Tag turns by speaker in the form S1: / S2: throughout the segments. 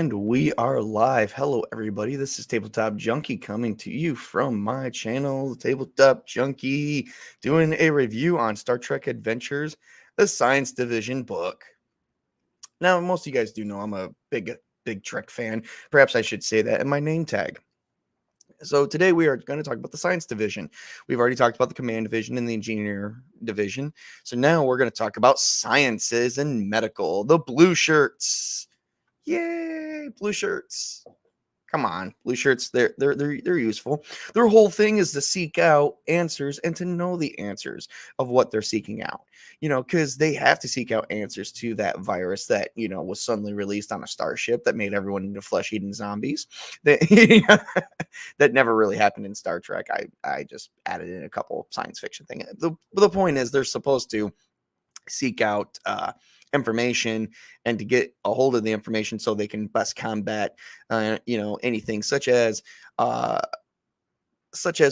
S1: And we are live. Hello, everybody. This is Tabletop Junkie coming to you from my channel, Tabletop Junkie, doing a review on Star Trek Adventures, the Science Division book. Now, most of you guys do know I'm a big Trek fan. Perhaps I should say that in my name tag. So today we are going to talk about the Science Division. We've already talked about the Command Division and the Engineer Division. So now we're going to talk about Sciences and Medical, the blue shirts. Yay, blue shirts. Come on, blue shirts, they're useful. Their whole thing is to seek out answers and to know the answers of what they're seeking out. Because they have to seek out answers to that virus that, was suddenly released on a starship that made everyone into flesh-eating zombies. That that never really happened in Star Trek. I just added in a couple science fiction things. The point is they're supposed to seek out information and to get a hold of the information so they can best combat anything such as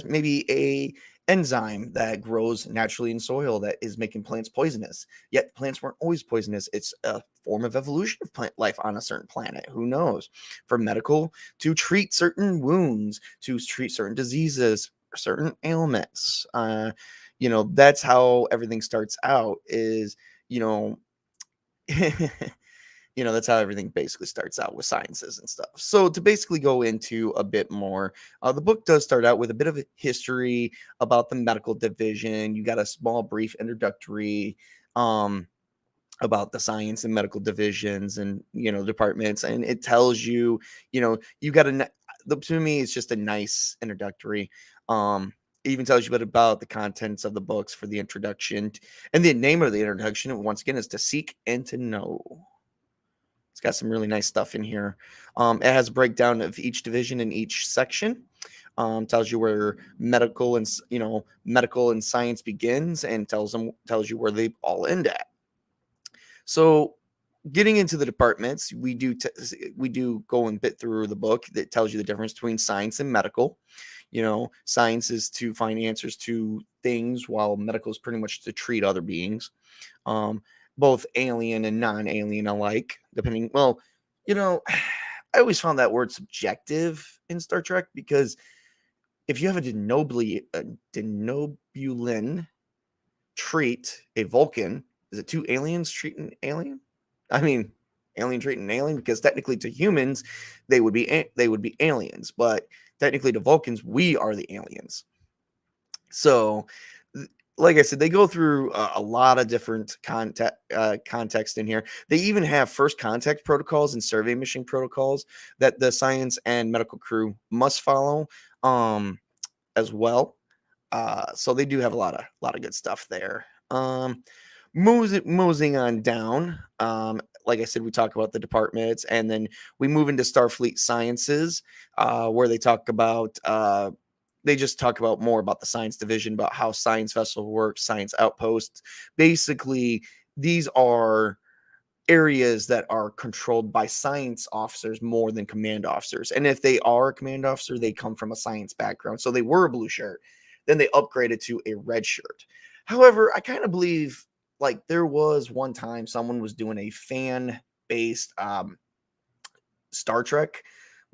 S1: maybe a enzyme that grows naturally in soil that is making plants poisonous. Yet plants weren't always poisonous. It's a form of evolution of plant life on a certain planet. Who knows? For medical, to treat certain wounds, to treat certain diseases, certain ailments. That's how everything starts out is, you know, that's how everything basically starts out with sciences and stuff. So to basically go into a bit more, the book does start out with a bit of a history about the medical division. You got a small brief introductory about the science and medical divisions and departments, and it tells you, you got to me it's just a nice introductory. It even tells you a bit about the contents of the books for the introduction, and the name of the introduction once again is To Seek and to Know. It's got some really nice stuff in here. It has a breakdown of each division in each section. Tells you where medical and science begins, and tells you where they all end at. So, getting into the departments, we do go and bit through the book that tells you the difference between science and medical. Science is to find answers to things, while medical is pretty much to treat other beings. Both alien and non-alien alike, depending. Well, I always found that word subjective in Star Trek, because if you have a denobulin treat a Vulcan, is it two aliens treating alien? I mean, alien treating alien, because technically to humans, they would be aliens, but technically to Vulcans, we are the aliens. So, like I said, they go through a lot of different context in here. They even have first contact protocols and survey mission protocols that the science and medical crew must follow as well. So they do have a lot of good stuff there. Moseying on down. Like I said, we talk about the departments, and then we move into Starfleet Sciences, where they talk about they just talk about more about the science division, about how science vessel works, science outposts. Basically, these are areas that are controlled by science officers more than command officers. And if they are a command officer, they come from a science background. So they were a blue shirt, then they upgraded to a red shirt. However, I kind of believe like there was one time someone was doing a fan-based Star Trek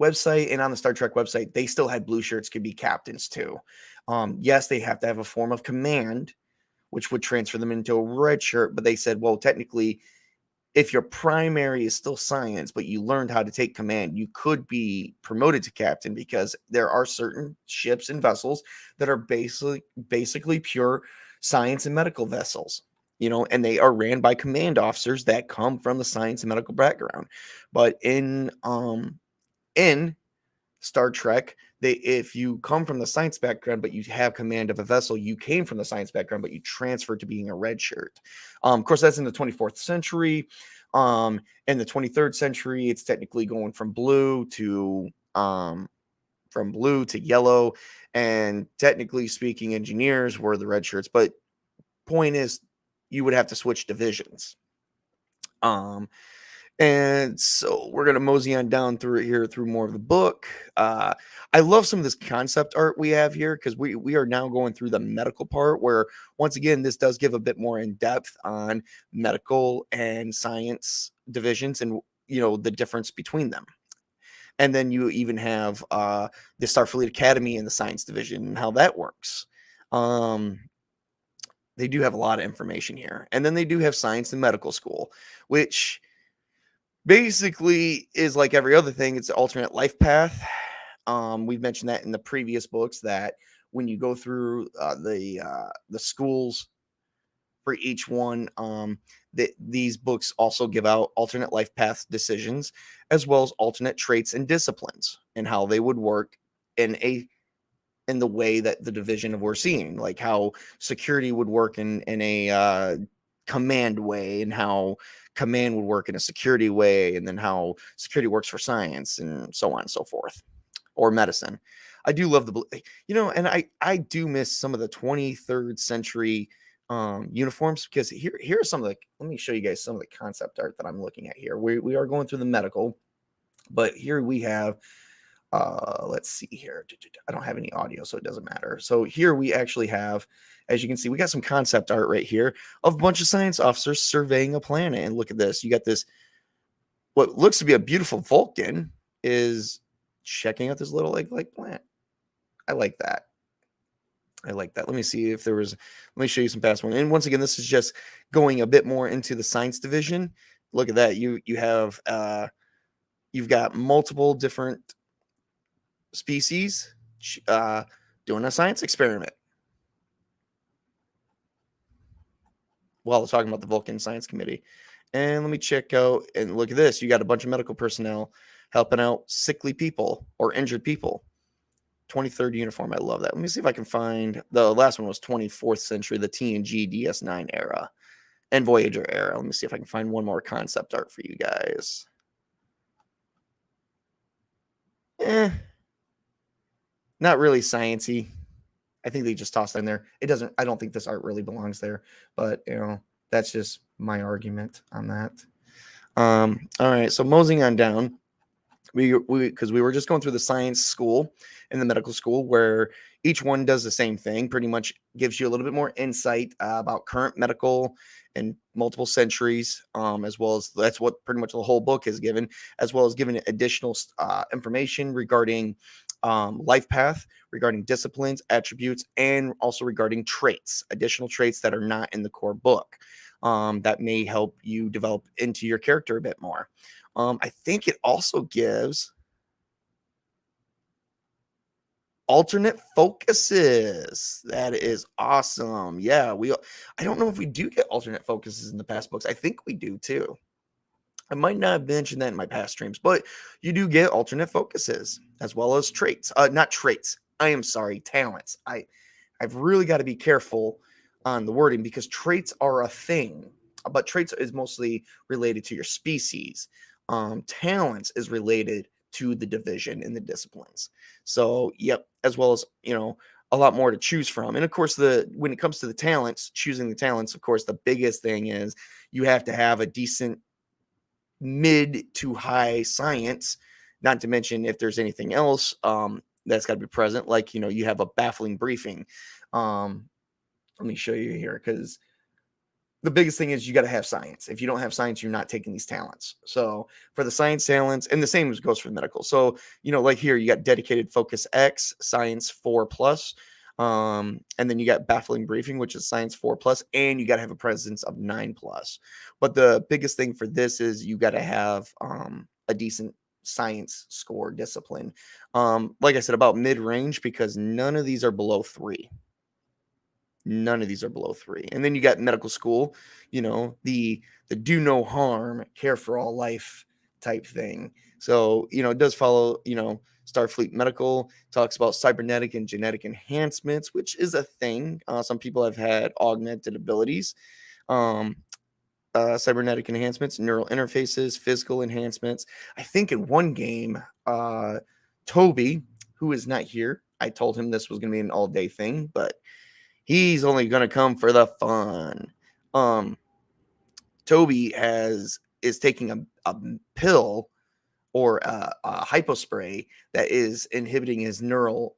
S1: website, and on the Star Trek website, they still had blue shirts could be captains too. Yes, they have to have a form of command, which would transfer them into a red shirt, but they said, well, technically, if your primary is still science, but you learned how to take command, you could be promoted to captain, because there are certain ships and vessels that are basically pure science and medical vessels, and they are ran by command officers that come from the science and medical background. But in Star Trek, if you come from the science background but you have command of a vessel, you came from the science background but you transferred to being a red shirt. Of course, that's in the 24th century. In the 23rd century, it's technically going from blue to yellow, and technically speaking, engineers were the red shirts. But point is, you would have to switch divisions. And so we're going to mosey on down through more of the book. I love some of this concept art we have here, because we are now going through the medical part, where once again, this does give a bit more in depth on medical and science divisions and, the difference between them. And then you even have the Starfleet Academy and the Science Division and how that works. They do have a lot of information here. And then they do have Science and Medical School, which basically is like every other thing. It's an alternate life path. We've mentioned that in the previous books that when you go through the schools for each one, these books also give out alternate life path decisions as well as alternate traits and disciplines and how they would work in the way that the division of we're seeing, like how security would work in a command way, and how command would work in a security way, and then how security works for science, and so on and so forth, or medicine. I do love and I do miss some of the 23rd century uniforms, because here are some of the, let me show you guys some of the concept art that I'm looking at here. We are going through the medical, but here we have let's see here. I don't have any audio, so it doesn't matter. So here we actually have, as you can see, we got some concept art right here of a bunch of science officers surveying a planet. And look at this. You got this, what looks to be a beautiful Vulcan is checking out this little egg-like plant. I like that. I like that. Let me see if there was, let me show you some past one. And once again, this is just going a bit more into the science division. Look at that. You have, you've got multiple different species doing a science experiment while talking about the Vulcan Science Committee. And let me check out and look at this. You got a bunch of medical personnel helping out sickly people or injured people. 23rd uniform. I love that. Let me see if I can find, the last one was 24th century, the TNG DS9 era and Voyager era. Let me see if I can find one more concept art for you guys. Not really sciencey. I think they just tossed it in there. It doesn't, I don't think this art really belongs there, but that's just my argument on that. All right, so moseying on down, because we were just going through the science school and the medical school, where each one does the same thing, pretty much gives you a little bit more insight about current medical and multiple centuries, as well as that's what pretty much the whole book is given, as well as giving additional information regarding life path, regarding disciplines, attributes, and also regarding traits, additional traits that are not in the core book, that may help you develop into your character a bit more. I think it also gives alternate focuses. That is awesome. Yeah, I don't know if we do get alternate focuses in the past books. I think we do too. I might not have mentioned that in my past streams, but you do get alternate focuses as well as traits. Not traits. I am sorry, talents. I've really got to be careful on the wording, because traits are a thing, but traits is mostly related to your species. Talents is related to the division and the disciplines. So, yep, as well as, a lot more to choose from. And of course, when it comes to the talents, choosing the talents, of course, the biggest thing is you have to have a decent mid to high science, not to mention if there's anything else that's got to be present, like you have a baffling briefing. Let me show you here, because the biggest thing is you got to have science. If you don't have science, you're not taking these talents. So for the science talents, and the same goes for the medical. So like here you got dedicated focus X, science 4+, and then you got baffling briefing, which is science 4+, and you got to have a presence of 9+. But the biggest thing for this is you got to have a decent science score discipline. Like I said, about mid-range, because none of these are below 3. None of these are below 3. And then you got medical school, the do no harm, care for all life type thing. So, it does follow, Starfleet Medical talks about cybernetic and genetic enhancements, which is a thing. Some people have had augmented abilities, cybernetic enhancements, neural interfaces, physical enhancements. I think in one game, Toby, who is not here, I told him this was going to be an all-day thing, but he's only going to come for the fun. Toby is taking a pill or a hypospray that is inhibiting his neural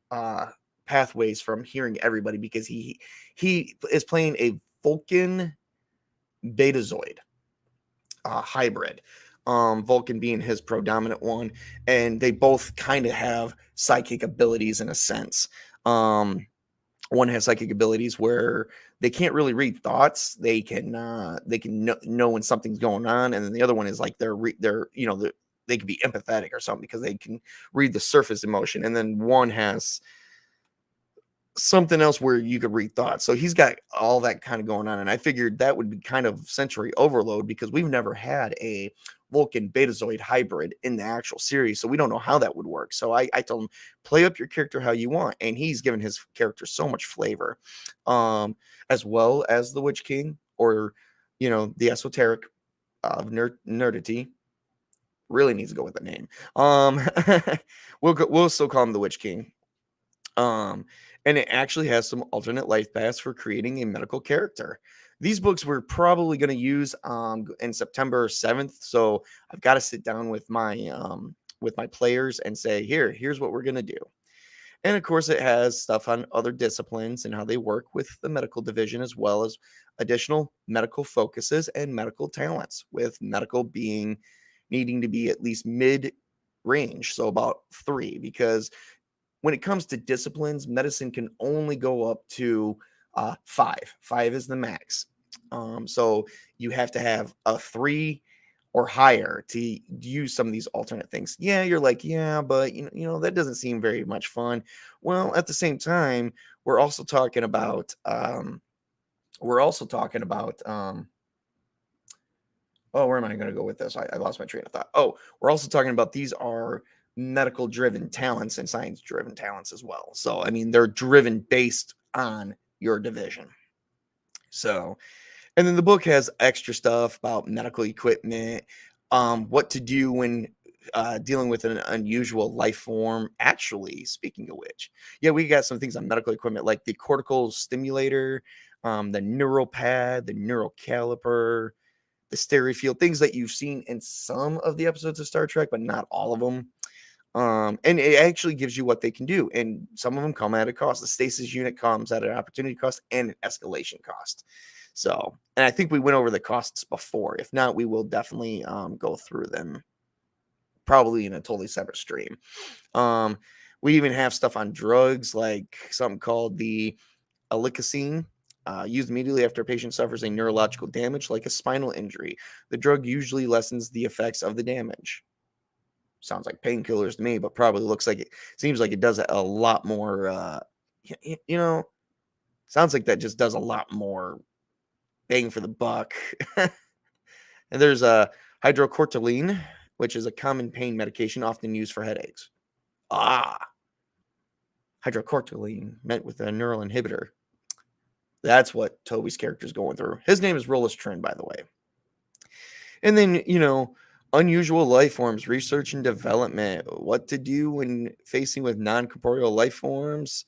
S1: pathways from hearing everybody, because he is playing a Vulcan Betazoid hybrid. Vulcan being his predominant one, and they both kind of have psychic abilities in a sense. One has psychic abilities where they can't really read thoughts. They can know when something's going on, and then the other one is like they're they can be empathetic or something because they can read the surface emotion. And then one has something else where you could read thoughts. So he's got all that kind of going on. And I figured that would be kind of sensory overload because we've never had a Vulcan Betazoid hybrid in the actual series. So we don't know how that would work. So I told him, play up your character how you want. And he's given his character so much flavor, as well as the Witch King, or, the esoteric of nerdity. Really needs to go with the name. We'll still call him the Witch King. And it actually has some alternate life paths for creating a medical character. These books we're probably going to use in September 7th. So I've got to sit down with my players and say, here's what we're going to do. And of course, it has stuff on other disciplines and how they work with the medical division, as well as additional medical focuses and medical talents, with medical being needing to be at least mid range, so about 3, because when it comes to disciplines, medicine can only go up to 5. 5 is the max. So you have to have a 3 or higher to use some of these alternate things. Yeah, you're like, yeah, but that doesn't seem very much fun. Well, at the same time, we're also talking about oh, where am I going to go with this? I lost my train of thought. Oh, we're also talking about these are medical driven talents and science driven talents as well. So, I mean, they're driven based on your division. So, and then the book has extra stuff about medical equipment, what to do when dealing with an unusual life form. Actually, speaking of which, yeah, we got some things on medical equipment like the cortical stimulator, the neural pad, the neural caliper, the stereo field, things that you've seen in some of the episodes of Star Trek, but not all of them. And it actually gives you what they can do. And some of them come at a cost. The stasis unit comes at an opportunity cost and an escalation cost. So, and I think we went over the costs before. If not, we will definitely go through them probably in a totally separate stream. We even have stuff on drugs, like something called the alicacine, used immediately after a patient suffers a neurological damage like a spinal injury. The drug usually lessens the effects of the damage. Sounds like painkillers to me, but probably looks like seems like it does a lot more. Sounds like that just does a lot more bang for the buck. And there's a hydrocortisone, which is a common pain medication often used for headaches. Hydrocortisone meant with a neural inhibitor. That's what Toby's character is going through. His name is Rollis Trin, by the way. And then, unusual life forms, research and development, what to do when facing with non-corporeal life forms.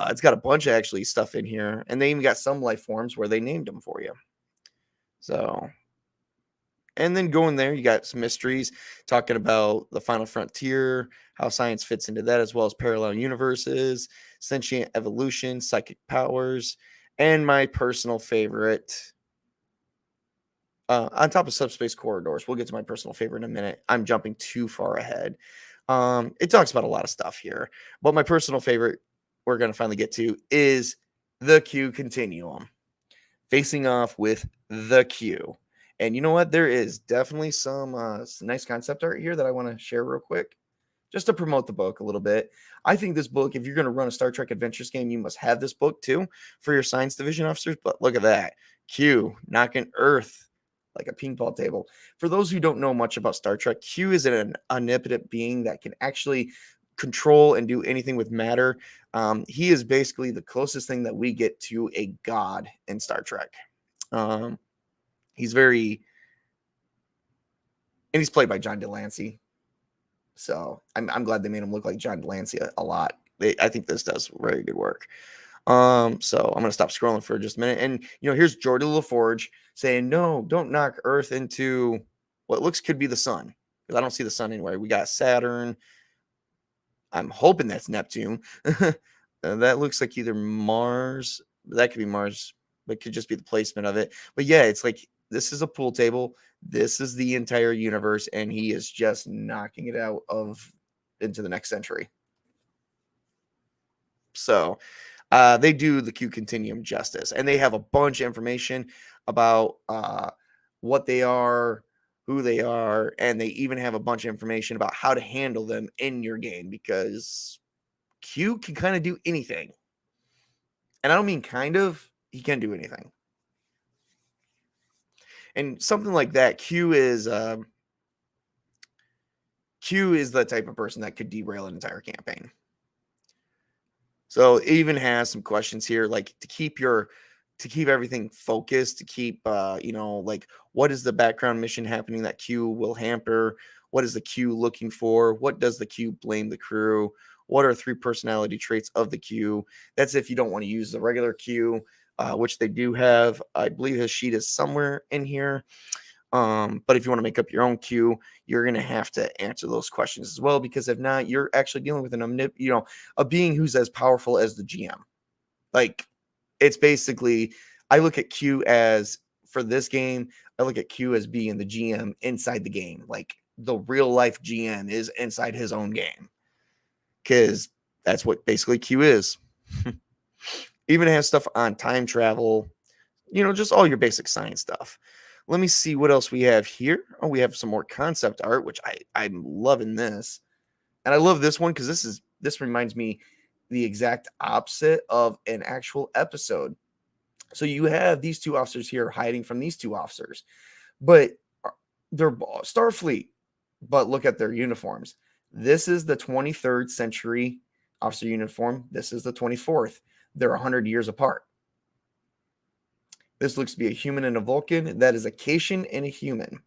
S1: It's got a bunch of actually stuff in here. And they even got some life forms where they named them for you. So, and then going there, you got some mysteries talking about the final frontier, how science fits into that, as well as parallel universes, sentient evolution, psychic powers, and my personal favorite, on top of subspace corridors. We'll get to my personal favorite in a minute. I'm jumping too far ahead. It talks about a lot of stuff here, but my personal favorite we're going to finally get to is the Q continuum, facing off with the Q. And you know what? There is definitely some nice concept art here that I want to share real quick, just to promote the book a little bit. I think this book, if you're going to run a Star Trek Adventures game, you must have this book too for your science division officers. But look at that. Q knocking Earth like a ping pong table. For those who don't know much about Star Trek, Q is an omnipotent being that can actually control and do anything with matter. He is basically the closest thing that we get to a god in Star Trek. He's very, and he's played by John Delancey. So I'm glad they made him look like John Delancey a lot. I think this does very good work. So I'm gonna stop scrolling for just a minute. And here's Geordi LaForge saying, no, don't knock Earth into what looks could be the sun. Because I don't see the sun anywhere. We got Saturn. I'm hoping that's Neptune. That looks like either Mars. That could be Mars, but it could just be the placement of it. But yeah, it's like this is a pool table. This is the entire universe, and he is just knocking it out of into the next century. So they do the Q Continuum justice, and they have a bunch of information about what they are, who they are, and they even have a bunch of information about how to handle them in your game, because Q can kind of do anything. And I don't mean kind of, he can do anything. And something like that, Q is the type of person that could derail an entire campaign. So it even has some questions here, like to keep everything focused, to keep like, what is the background mission happening that Q will hamper? What is the Q looking for? What does the Q blame the crew? What are 3 personality traits of the Q? That's if you don't want to use the regular Q, which they do have. I believe his sheet is somewhere in here. But if you want to make up your own queue, you're going to have to answer those questions as well, because if not, you're actually dealing with a being who's as powerful as the GM. Like, it's basically, I look at Q as, for this game, I look at Q as being the GM inside the game. Like, the real life GM is inside his own game, because that's what basically Q is. Even has stuff on time travel, just all your basic science stuff. Let me see what else we have here. Oh, we have some more concept art, which I'm loving this. And I love this one because this reminds me the exact opposite of an actual episode. So you have these 2 officers here hiding from these 2 officers, but they're Starfleet. But look at their uniforms. This is the 23rd century officer uniform. This is the 24th. They're 100 years apart. This looks to be a human and a Vulcan. That is a Cation and a human.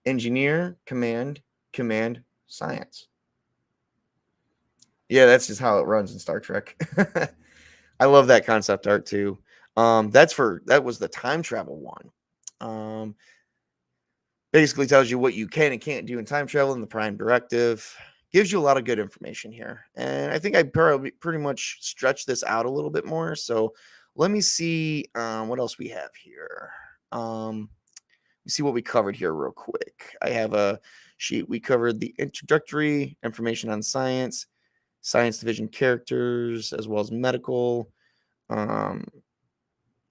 S1: Engineer, command, science. Yeah, that's just how it runs in Star Trek. I love that concept art too. That was the time travel one. Basically tells you what you can and can't do in time travel in the Prime Directive. Gives you a lot of good information here. And I think I probably pretty much stretched this out a little bit more. So let me see what else we have here. Let me see what we covered here real quick. I have a sheet. We covered the introductory information on science division characters, as well as medical.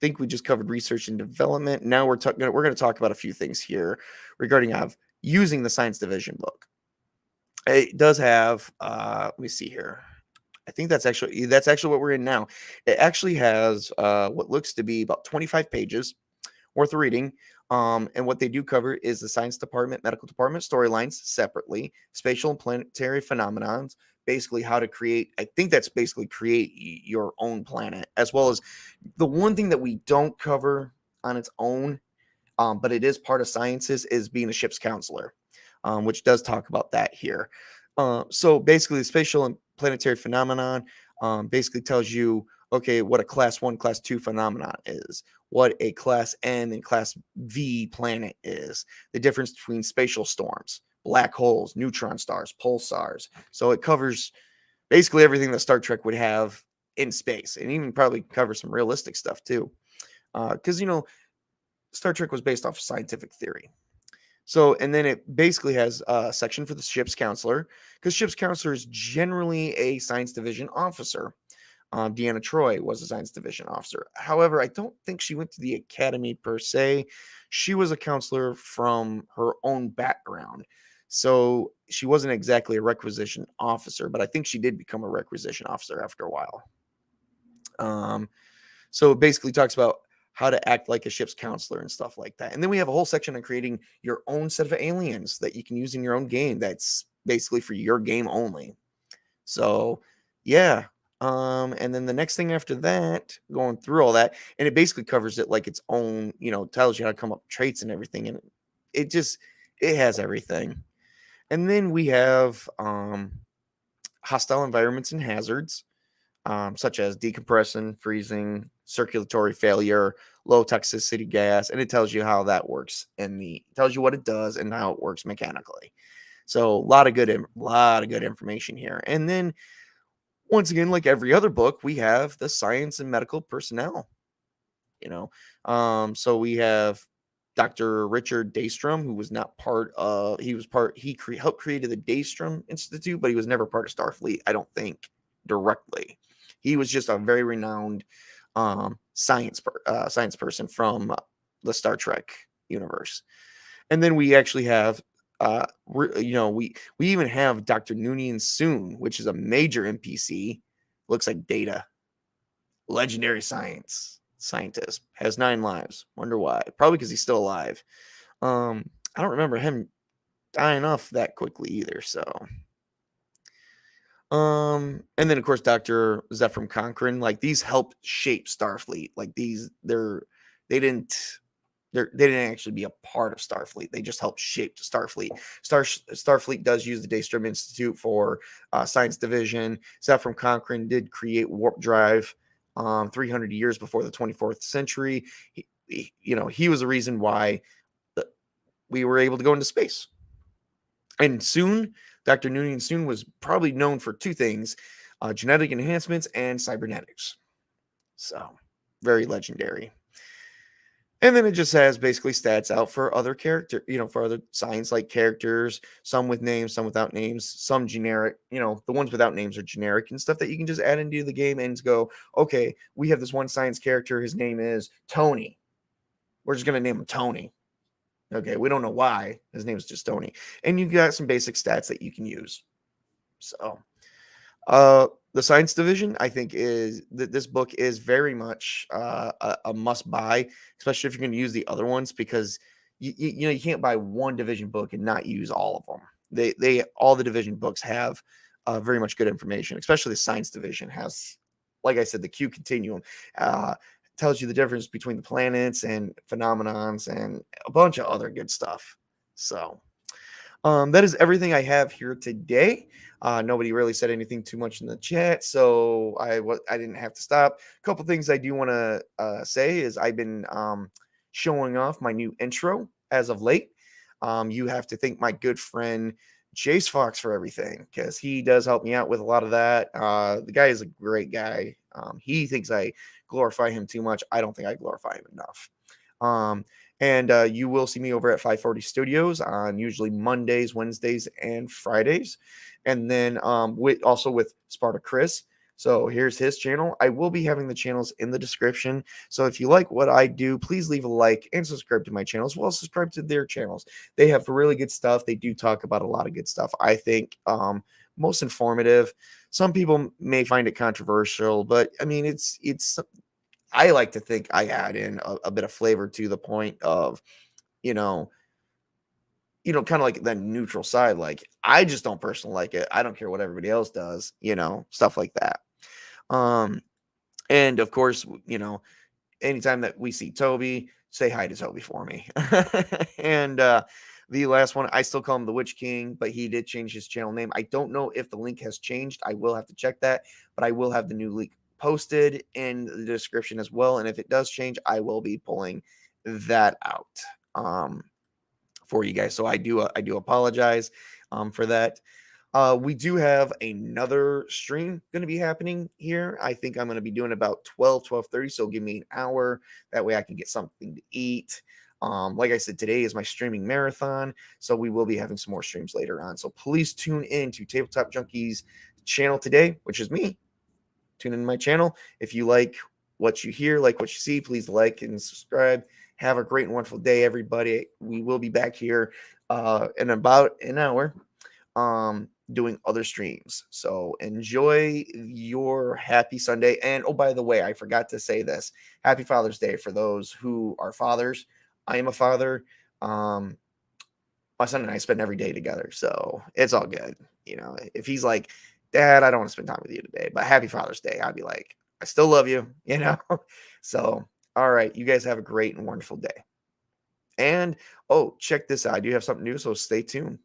S1: Think we just covered research and development. Now we're going to talk about a few things here regarding using the science division book. It does have let me see here. I think that's actually what we're in now. It actually has what looks to be about 25 pages worth of reading. And what they do cover is the science department, medical department storylines separately, spatial and planetary phenomenons, basically how to create, I think that's basically create your own planet, as well as the one thing that we don't cover on its own, but it is part of sciences, is being a ship's counselor, which does talk about that here. So basically, the spatial and planetary phenomenon basically tells you, okay, what a class 1, class 2 phenomenon is, what a class N and class V planet is, the difference between spatial storms, black holes, neutron stars, pulsars. So it covers basically everything that Star Trek would have in space, and even probably cover some realistic stuff too. Because, Star Trek was based off of scientific theory. So, and then it basically has a section for the ship's counselor, because ship's counselor is generally a science division officer. Deanna Troi was a science division officer. However, I don't think she went to the academy per se. She was a counselor from her own background. So she wasn't exactly a requisition officer, but I think she did become a requisition officer after a while. So it basically talks about how to act like a ship's counselor and stuff like that. And then we have a whole section on creating your own set of aliens that you can use in your own game. That's basically for your game only. So yeah. And then the next thing after that, going through all that, and it basically covers it like its own, tells you how to come up with traits and everything. And it has everything. And then we have hostile environments and hazards, such as decompression, freezing, circulatory failure, low toxicity gas, and it tells you how that works, and tells you what it does and how it works mechanically. So a lot of good information here. And then once again, like every other book, we have the science and medical personnel. So we have Dr. Richard Daystrom, who was not part of, helped created the Daystrom Institute, but he was never part of Starfleet, I don't think, directly. He was just a very renowned science person from the Star Trek universe. And then we actually have, we even have Dr. Noonien Soon, which is a major NPC. Looks like Data, legendary scientist, has 9 lives. Wonder why? Probably because he's still alive. I don't remember him dying off that quickly either. So, and then of course Dr. Zephram Cochrane. Like these helped shape Starfleet. Like they didn't they didn't actually be a part of Starfleet. They just helped shape Starfleet. Starfleet does use the Daystrom Institute for science division. Zephram Cochrane did create warp drive 300 years before the 24th century. He was the reason why we were able to go into space. And soon, Dr. Noonien Soon was probably known for 2 things, genetic enhancements and cybernetics. So, very legendary. And then it just has basically stats out for other for other science-like characters, some with names, some without names, some generic. The ones without names are generic and stuff that you can just add into the game and go, okay, we have this one science character. His name is Tony. We're just going to name him Tony. Okay, we don't know why. His name is just Tony. And you got some basic stats that you can use. So, the science division, I think, is that this book is very much a must buy, especially if you're going to use the other ones, because you can't buy one division book and not use all of them. All the division books have very much good information, especially the science division has, like I said, the Q continuum. Tells you the difference between the planets and phenomenons and a bunch of other good stuff. So that is everything I have here today. Nobody really said anything too much in the chat, so I didn't have to stop. A couple things I do want to say is I've been showing off my new intro as of late. You have to thank my good friend Jace Fox for everything, because he does help me out with a lot of that. The guy is a great guy. He thinks I glorify him too much. I don't think I glorify him enough. And you will see me over at 540 Studios on usually Mondays, Wednesdays, and Fridays. And then also with Sparta Chris. So here's his channel. I will be having the channels in the description. So if you like what I do, please leave a like and subscribe to my channel, as well as subscribe to their channels. They have really good stuff. They do talk about a lot of good stuff. I think most informative. Some people may find it controversial, but I mean, it's I like to think I add in a bit of flavor to the point of, kind of like the neutral side. Like, I just don't personally like it. I don't care what everybody else does, stuff like that. And of course, anytime that we see Toby, say hi to Toby for me. And the last one, I still call him the Witch King, but he did change his channel name. I don't know if the link has changed. I will have to check that, but I will have the new link posted in the description as well. And if it does change, I will be pulling that out for you guys. So I do apologize for that. We do have another stream going to be happening here. I think I'm going to be doing about 12:30. So give me an hour. That way I can get something to eat. Like I said, today is my streaming marathon. So we will be having some more streams later on. So please tune in to Tabletop Junkies channel today, which is me. Tune in to my channel. If you like what you hear, like what you see, please like and subscribe. Have a great and wonderful day, everybody. We will be back here in about an hour doing other streams. So enjoy your happy Sunday. And oh, by the way, I forgot to say this. Happy Father's Day for those who are fathers. I am a father. My son and I spend every day together, so it's all good. If he's like, Dad, I don't want to spend time with you today, but happy Father's Day, I'd be like, I still love you, So, all right, you guys have a great and wonderful day. And, oh, check this out. I do have something new, so stay tuned.